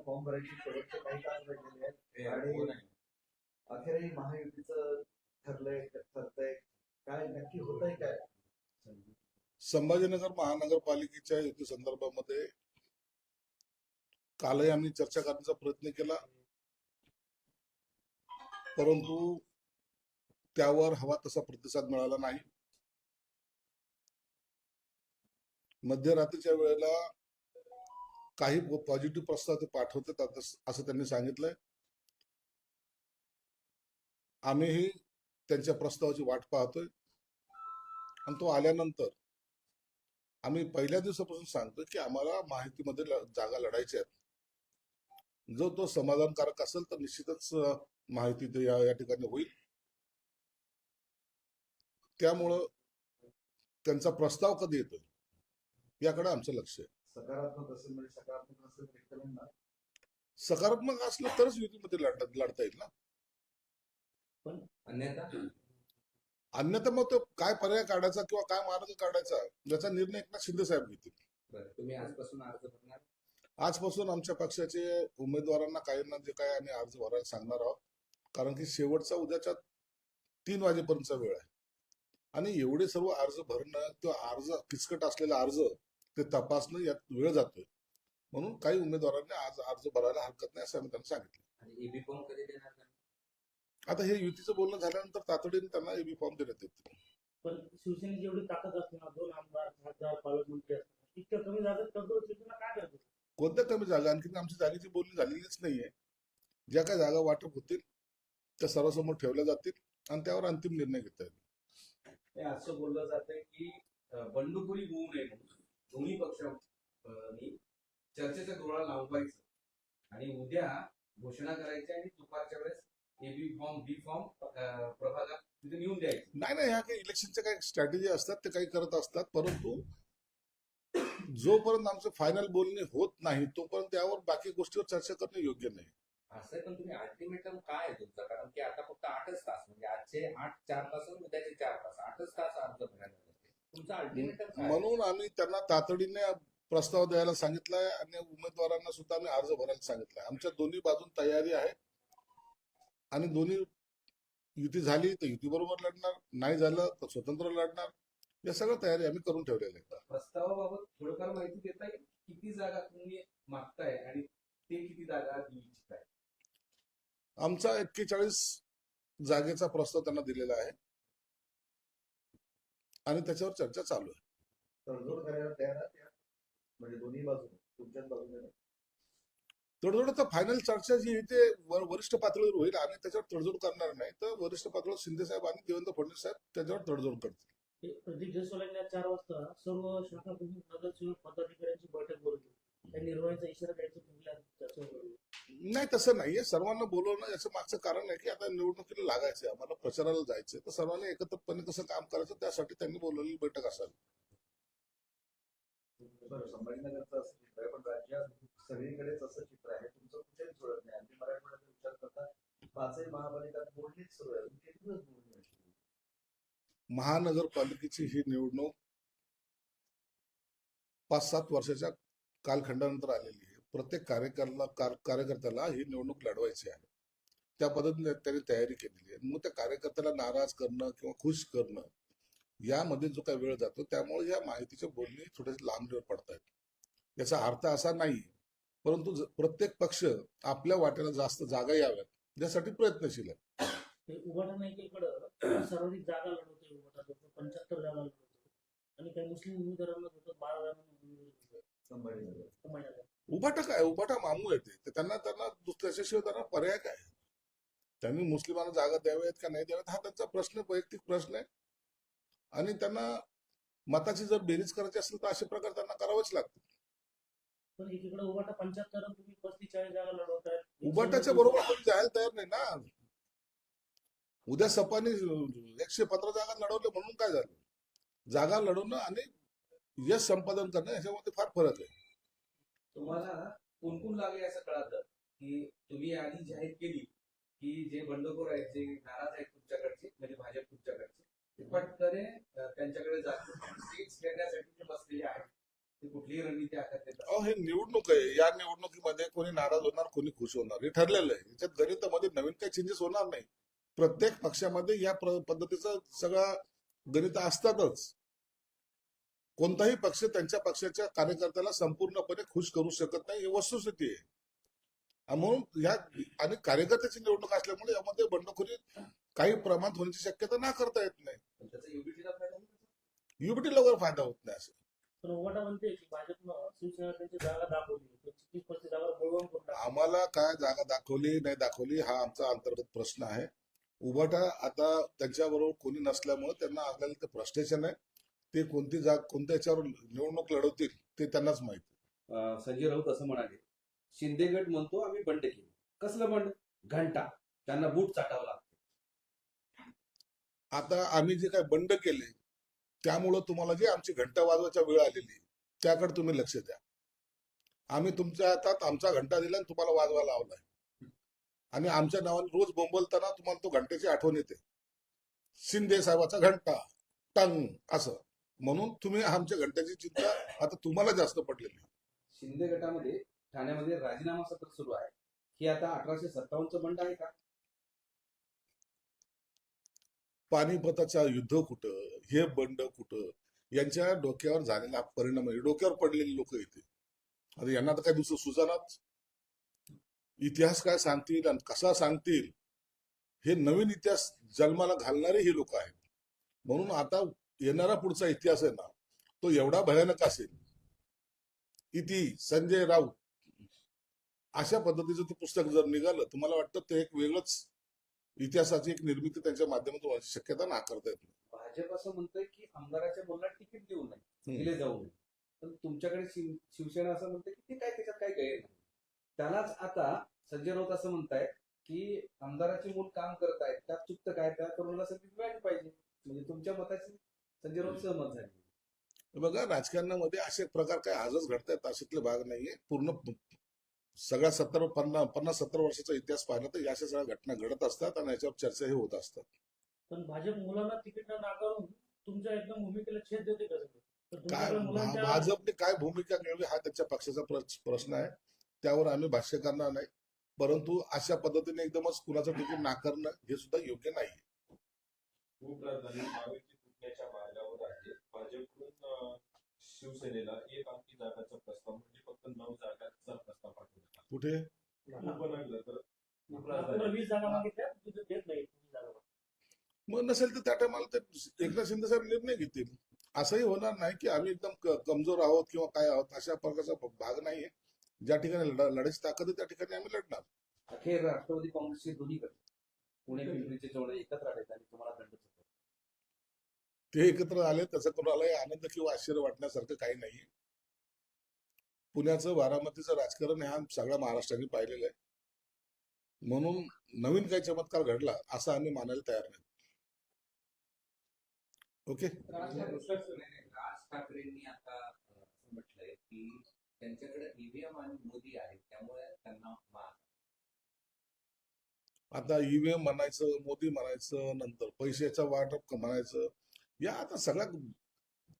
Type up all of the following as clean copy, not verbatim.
Form भरायची शेवटचे काही तास भेटलेले आहेत आणि अखेरही महायुतीचं ठरतंय काय नक्की होतंय काय? संभाजीनगर महानगरपालिकेच्या युती संदर्भामध्ये कालही आम्ही चर्चा करण्याचा प्रयत्न केला, परंतु त्यावर हवा तसा प्रतिसाद मिळाला नाही. मध्यरात्रीच्या वेळेला काही पॉझिटिव्ह प्रस्ताव ते पाठवतात असं त्यांनी सांगितलंय. आम्हीही त्यांच्या प्रस्तावाची वाट पाहतोय आणि तो आल्यानंतर आम्ही पहिल्या दिवसापासून सांगतोय की आम्हाला माहितीमध्ये जागा लढायच्या आहेत. जो तो समाधानकारक असेल तर निश्चितच माहिती या ठिकाणी होईल. त्यामुळं त्यांचा प्रस्ताव कधी येतोय याकडे आमचं लक्ष आहे. सकारात्मक असेल म्हणजे सकारात्मक असेल सकारात्मक असलं तरच युतीमध्ये लढता येईल ना. पण अन्यथा मग तो काय पर्याय काढायचा किंवा काय मार्ग काढायचा याचा निर्णय एकनाथ शिंदे साहेब घेतील. तुम्ही आजपासून अर्ज भरणार? आजपासून आमच्या पक्षाचे उमेदवारांना काहींना जे काय आम्ही अर्ज भरायला सांगणार आहोत, कारण की शेवटचा उद्याच्या 3 वाजेपर्यंतचा वेळ आहे आणि एवढे सर्व अर्ज भरणं किंवा अर्ज किचकट असलेला अर्ज ते तपासणं यात वेळ जातोय. म्हणून काही उमेदवारांनी आज अर्ज भरायला हरकत नाही असं आम्ही त्यांना सांगितलं. आता हे युतीचं बोलणं झाल्यानंतर तातडीने त्यांना एबी फॉर्म देण्यात येतील. पण शिवसेनेची एवढी ताकद असते ना, 2 आमदार, खासदार, पालकमंत्री असतात, इतक्या कमी जागेत काय करतो? कोणत्या कमी जागा? आणखी आमची जागेची बोलणी झालेलीच नाहीये. ज्या काही जागा वाटप होतील त्या सर्वांसमोर ठेवल्या जातील आणि त्यावर अंतिम निर्णय घेता येईल. असं बोललं जातंय की बंडखोरी होऊ नये म्हणून दोन्ही पक्षांनी चर्चेचा डोळा लावायचं आणि उद्या घोषणा करायची आणि दुपारच्या वेळेस एबी फॉर्म बी फॉर्म प्रभागात तिथे नेऊन द्यायचं. नाही ह्या काही इलेक्शनच्या काही स्ट्रॅटेजी असतात ते काही करत असतात, परंतु जोपर्यंत आमचं फायनल बोलणी होत नाही तोपर्यंत त्यावर बाकी गोष्टीवर चर्चा करणं योग्य नाही. असं पण तुम्ही अल्टिमेटम काय आहे तुमचं? कारण की आता फक्त 8च तास, म्हणजे आजचे 4 तास आणि उद्याचे 4 तास, 8च तास अर्ज भरायला तुमचं अल्टिमेटम काय? म्हणून आम्ही त्यांना तातडीने प्रस्ताव द्यायला सांगितलाय आणि उमेदवारांना सुद्धा आम्ही अर्ज भरायला सांगितलाय. आमच्या दोन्ही बाजून तयारी आहे आणि दोन्ही युती झाली तर युती बरोबर लढणार, नाही झालं तर स्वतंत्र लढणार. या सगळ्या तयारी आम्ही करून ठेवलेल्या आहेत. प्रस्तावाबाबत थोडंफार माहिती देता येईल? किती जागा तुम्ही मागताय आणि ते किती जागा देऊ इच्छिताय? आमचा 41 जागेचा प्रस्ताव त्यांना दिलेला आहे आणि त्याच्यावर चर्चा चालू आहे. तडजोड करायला तयार आहे म्हणजे दोन्ही बाजूने, तुमच्याच बाजूने? तडजोड तर फायनल चर्चा जी आहे ते वरिष्ठ पातळीवर होईल. आम्ही त्याच्यावर तडजोड करणार नाही, तर वरिष्ठ पातळीवर शिंदे साहेब आणि देवेंद्र फडणवीस साहेब त्याच्यावर तडजोड करतील. प्रदीप जयस्वाल 4 वाजता सर्व शाखा प्रमुख नगरसेवक पदाधिकाऱ्यांची बैठक बोलवली. त्या निर्णयाचा इशारा द्यायचा नाही, तसं नाहीये. सर्वांना बोलवणं याचं मागचं कारण आहे की आता निवडणुकीला लागायचंय, आम्हाला प्रचाराला जायचंय, तर सर्वांनी एकत्रपणे कसं काम करायचं त्यासाठी त्यांनी बोलवलेली बैठक असावी. संभाजीनगरचं असं चित्र आहे, पण राज्यात सगळीकडेच असं चित्र आहे. तुमचं कुठेच जुळत नाही. आम्ही मराठवाड्याचा विचार करता 5ही महापालिका बोलणीच सुरू आहे. किती दिवस बोलणी? महानगरपालिकेची ही निवडणूक 5-7 वर्षाच्या कालखंडानंतर आलेली आहे. प्रत्येक कार्यकर्त्याला ही निवडणूक लढवायची आहे. त्या पद्धतीने त्यांनी तयारी केलेली आहे. मग त्या कार्यकर्त्याला नाराज करणं किंवा खुश करणं यामध्ये जो काही वेळ जातो, त्यामुळे या माहितीच्या बोलणी थोडेसे लांबणीवर पडत आहेत. याचा अर्थ असा नाही, परंतु प्रत्येक पक्ष आपल्या वाट्याला जास्त जागा याव्यात यासाठी प्रयत्नशील आहे. ते उभाटा एकीकडं सर्वाधिक जागा लढवते उभाटा 75 जागा लढवतो आणि काही मुस्लिम उमेदवारांना होतं 12 जागा संभाजीनगर. उभाटा काय उभाटा मामू येते तर त्यांना त्यांना त्याच्याशिवाय त्यांना पर्याय काय त्यांनी मुस्लिमांना जागा द्याव्यात का नाही द्याव्यात हा त्यांचा प्रश्न वैयक्तिक प्रश्न आहे आणि त्यांना मताची जर बेरीज करायची असेल तर अशा प्रकारे त्यांना करावंच लागतं पण एकीकडे उभाटा 75 आणि तुम्ही 35-40 जागा लढवतायत. उभाटाच्या बरोबर कोणी जायला तयार नाही ना उद्या सपाने 115 जागा लढवल्या म्हणून काय झालं जागा लढवणं आणि यश संपादन करणं याच्यामध्ये फार फरक आहे तुम्हाला कुणकुण लागले असं कळतं की तुम्ही आधी जाहीर केली की जे बंडखोर आहेत जे नाराज आहेत तुमच्याकडचे म्हणजे भाजप तुमच्याकडचे ते पटकने त्यांच्याकडे जातील सीट्स घेण्यासाठी जे बसलेले आहेत ते कुठलीही रणनीती आखत अहो हे निवडणूक आहे या निवडणुकीमध्ये कोणी नाराज होणार कोणी खुश होणार हे ठरलेलं आहे याच्यात गणितामध्ये नवीन काही चेंजेस होणार नाही प्रत्येक पक्षामध्ये या पद्धतीचं सगळं गणित असतातच कोणताही पक्ष त्यांच्या पक्षाच्या कार्यकर्त्याला संपूर्णपणे खुश करू शकत नाही ही वस्तुस्थिती आहे आणि म्हणून या आणि कार्यकर्त्याची निवडणूक असल्यामुळे यामध्ये बंडखोरी काही प्रमाणात होण्याची शक्यता नाकारता येत नाही पण त्याचा युबीटीला फायदा होईल. युबीटी लवकर फायदा होत नाही असं पण उभाटा म्हणते की भाजपनं शिवसेना त्यांची जागा दाखवली 30-35 जागा बोलवून करून टाकली. आम्हाला काय जागा दाखवली नाही दाखवली हा आमचा अंतर्गत प्रश्न आहे उभाटा आता त्यांच्याबरोबर कोणी नसल्यामुळे त्यांना आपल्याला ते फ्रस्ट्रेशन आहे ते कोणत्या याच्यावर निवडणूक लढवतील ते त्यांनाच माहिती संजय राऊत असं म्हणाले शिंदे गट म्हणतो आम्ही बंड केली कसलं बंड घंटा त्यांना बूट चाटावं लागतं आता आम्ही जे काय बंड केले त्यामुळं तुम्हाला जे आमची घंटा वाजवायच्या वेळ आलेली त्याकडे तुम्ही लक्ष द्या आम्ही तुमच्या हातात आमचा घंटा दिला आणि तुम्हाला वाजवायला लावलाय आणि आमच्या नावाने रोज बोंबलताना तुम्हाला तो घंट्याची आठवण येते शिंदे साहेबाचा घंटा टंग असं म्हणून तुम्ही आमच्या घंट्याची चिंता आता तुम्हाला जास्त पडलेली आहे. शिंदे गटामध्ये ठाण्यामध्ये राजीनामा सत्र सुरू आहे ही आता 1857 बंड आहे का पानिपताचा युद्ध कुठं हे बंड कुठं यांच्या डोक्यावर झालेला परिणाम आहे डोक्यावर पडलेली लोक इथे आता यांना तर काय दुसरं सुजानाच इतिहास काय सांगतील आणि कसा सांगतील हे नवीन इतिहास जन्माला घालणारे ही लोक आहेत म्हणून आता येणारा पुढचा इतिहास आहे ना तो एवढा भयानक असेल इति संजय राऊत अशा पद्धतीचं ते पुस्तक जर निघालं तुम्हाला वाटतं ते एक वेगळंच इतिहासाची एक निर्मिती त्यांच्या माध्यमातून व्हायची शक्यता नाकारता येत नाही भाजप असं म्हणतंय की आमदाराच्या बोलण्यात तिकीट देऊ नये दिले जाऊ नये पण तुमच्याकडे शिवसेना असं म्हणते की ते काय त्याच्यात काय गैर नाही त्यालाच आता संजय राऊत असं म्हणताय की आमदाराचे मूल काम करत आहेत त्यात चुकतं काय त्या तरुणाला संधी मिळाली पाहिजे म्हणजे तुमच्या मताशी संजय राऊत सहमत झाले बघा राजकारणामध्ये असे प्रकार काय आजच घडतायत अशातले भाग नाहीये पूर्ण सगळ्या 50-70 वर्षाचा इतिहास पाहिला तर या अशा सगळ्या घटना घडत असतात आणि याच्यावर चर्चाही होत असतात पण भाजप मुलांना तिकीट नाकारून तुमच्या एकदम भूमिकेला छेद देते का सगळं? तर काय तुमच्याकडे मुलांच्या भाजपने काय भूमिका घ्यावी हा त्यांच्या पक्षाचा प्रश्न आहे त्यावर आम्ही भाष्य करणार नाही परंतु अशा पद्धतीने एकदमच कुणाचं तिकीट नाकारणं हे सुद्धा योग्य नाही उपराजधानी महायुती फुटण्याच्या मार्गावर आहे भाजपकडून शिवसेनेला एक अंकी जागाचा प्रस्ताव म्हणजे फक्त 9 जागांचा प्रस्ताव पाठवला कुठे बनवलं तर नागपूरला 20 जागा मागितल्या तिथे देत नाही 20 जागा. मग नसेल तर त्या टायमाला ते एकनाथ शिंदे साहेब निर्णय घेतील असंही होणार नाही की आम्ही एकदम कमजोर आहोत किंवा काय आहोत अशा प्रकारचा भाग नाहीये ज्या ठिकाणी लढायची ताकद आहे त्या ठिकाणी आम्ही लढणार अखेर राष्ट्रवादी काँग्रेसचे दोन्ही गट पुणे पिंपरीचे चौडे एकत्र आले आणि तुम्हाला दंड चुकवला. ते एकत्र आले त्याचा कोणालाही आनंद किंवा आश्चर्य वाटण्यासारखं काही नाहीये पुण्याचं बारामतीचं राजकारण हा सगळ्या महाराष्ट्राने पाहिलेलं आहे म्हणून नवीन काही चमत्कार घडला असं आम्ही मानायला तयार नाही ओके राज ठाकरेंनी आता असं म्हटलंय की त्यांच्याकडे ईव्हीएम आणि मोदी आहेत त्यामुळे त्यांना मान आता ईव्हीएम म्हणायचं मोदी म्हणायचं नंतर पैशाचा वाटप म्हणायचं या आता सगळ्या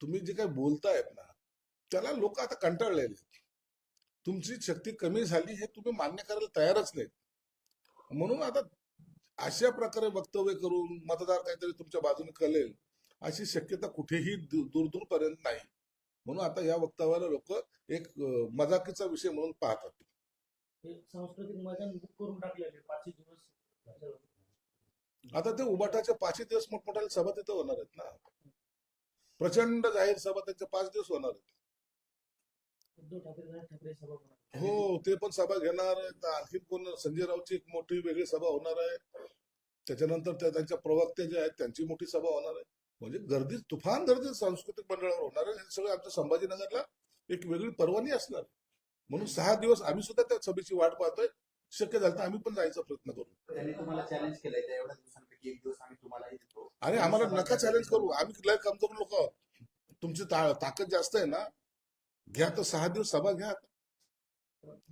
तुम्ही जे काही बोलतायत ना त्याला लोक आता कंटाळलेले आहेत. तुमची शक्ती कमी झाली हे तुम्ही मान्य करायला तयारच नाहीत म्हणून आता अशा प्रकारे वक्तव्य करून मतदार काहीतरी तुमच्या बाजूने कळेल अशी शक्यता कुठेही दूर पर्यंत नाही म्हणून आता या वक्तव्याला लोक एक मजाकीचा विषय म्हणून पाहतात हे सांस्कृतिक मैदान बुक करून टाकलेले 5 दिवस आता ते उबाटाच्या 5 दिवस मोठमोठ्या सभा तिथं होणार आहेत ना. प्रचंड जाहीर सभा त्यांच्या 5 दिवस होणार आहेत. उद्धव ठाकरे सभा होणार. हो, ते पण सभा घेणार आहेत. आणखी कोण, संजय राऊतची एक मोठी वेगळी सभा होणार आहे. त्याच्यानंतर त्यांच्या प्रवक्ते जे आहेत त्यांची मोठी सभा होणार आहे. म्हणजे गर्दी, तुफान गर्दी सांस्कृतिक मंडळावर होणार आहे. हे सगळं आमच्या संभाजीनगरला एक वेगळी पर्वणी असणार. म्हणून 6 दिवस आम्ही सुद्धा त्या सभेची वाट पाहतोय. शक्य झालं तर आम्ही पण जायचा प्रयत्न करू. त्यांनी तुम्हाला चॅलेंज केलंय त्या एवढ्या दिवसांपैकी एक दिवस आम्ही तुम्हालाही देतो. आणि आम्हाला नका चॅलेंज करू. आम्ही लय कमजोर लोक आहोत. तुमची ताकद जास्त आहे ना, घ्या तर 6 दिवस सभा घ्या.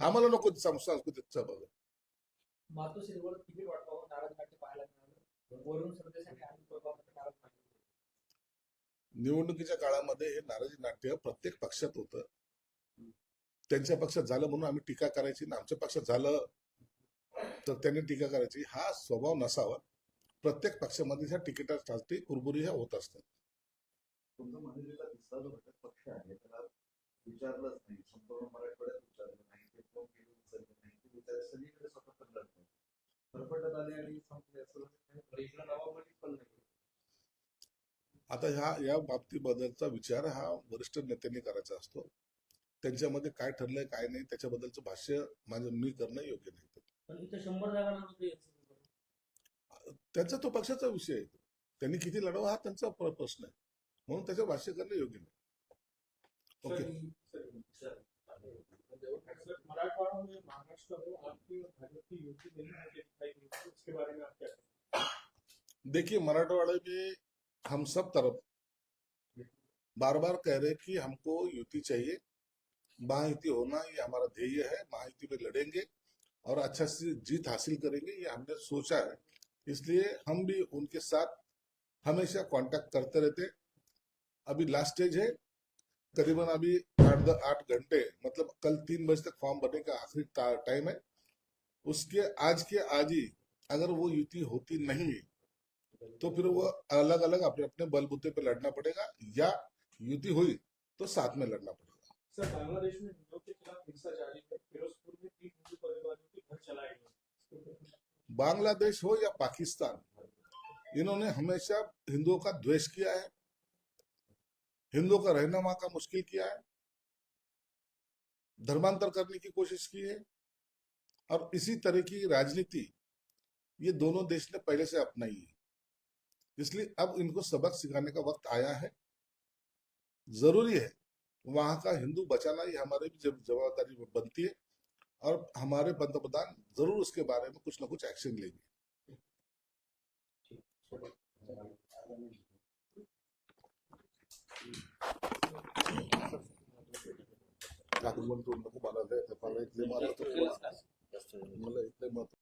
आम्हाला नको सांस्कृतिक सभा. मातोश्रीवर तिकीट वाटपावर नाराज नाट्य पाहायला मिळालं. वरुण सरदेसाई आणि अनिल परबामध्ये नाराज नाट्य. निवडणुकीच्या काळामध्ये हे नाराजी नाट्य प्रत्येक पक्षात होतं. त्यांच्या पक्षात झालं म्हणून आम्ही टीका करायची ना, आमच्या पक्षात झालं तर त्यांनी टीका करायची. हा स्वभाव नसावा. प्रत्येक पक्षामध्ये ह्या तिकिटासाठी कुरबुरी ह्या होत असतात. तुमचा मनसेचा तिसरा जो घटक पक्ष आहे त्याला विचारलंच नाही, संपूर्ण मराठवाड्यात विचारलं नाही, ते कोण केलं विचारलं नाही, ते विचार सगळीकडे स्वतंत्र लढत नाही, फरफटत आले आणि संपले असं प्रश्न नावामध्ये पण नाही. आता या बाबतीबद्दलचा विचार हा वरिष्ठ नेत्यांनी करायचा असतो. त्यांच्यामध्ये काय ठरलंय काय नाही त्याच्याबद्दलचं भाष्य मी करणं योग्य नाही. पण इथं 100 जागा लढवतोय. त्यांचा तो पक्षाचा विषय आहे. त्यांनी किती लढवा हा त्यांचा प्रश्न आहे. म्हणून त्याचं भाष्य करणं योग्य नाही. ओके. मराठवाड़ा में महाराष्ट्र में आपकी और भाजपा की युति नहीं मुझे दिखाई दी, उसके बारे में आप क्या कहेंगे? देखिए, मराठवाड़ा में हम सब तरफ बार बार कह रहे हैं कि हमको युति चाहिए, महायुति होना ये हमारा ध्येय है. महायुति में लड़ेंगे और अच्छा से जीत हासिल करेंगे, ये हमने सोचा है. इसलिए हम भी उनके साथ हमेशा कांटेक्ट करते रहते. अभी लास्ट स्टेज है, करीबन अभी 8 घंटे, मतलब कल 3 बजे तक फॉर्म भरने का आखिरी टाइम है. उसके आज ही अगर वो युति होती नहीं तो फिर वो अलग अलग अपने अपने बलबूते पे लड़ना पड़ेगा, या युति हुई तो साथ में लड़ना पड़ेगा. सर, बांग्लादेश में हिंदुओं के खिलाफ हिंसा जारी है. फिरोजपुर में 3 हिंदू परिवारों के घर चलाए गए. बांग्लादेश हो या पाकिस्तान, इन्होंने हमेशा हिंदुओं का द्वेष किया है, हिंदुओं का रहना वहां का मुश्किल किया है, धर्मांतर करने की कोशिश की है. और इसी तरह की राजनीति ये दोनों देश ने पहले से अपनाई है. इसलिए अब इनको सबक सिखाने का वक्त आया है. जरूरी है वहां का हिंदू बचाना, ये हमारे भी जवाबदारी बनती है. और हमारे पंतप्रधान जरूर उसके बारे में कुछ ना कुछ एक्शन लेंगे. मला इथले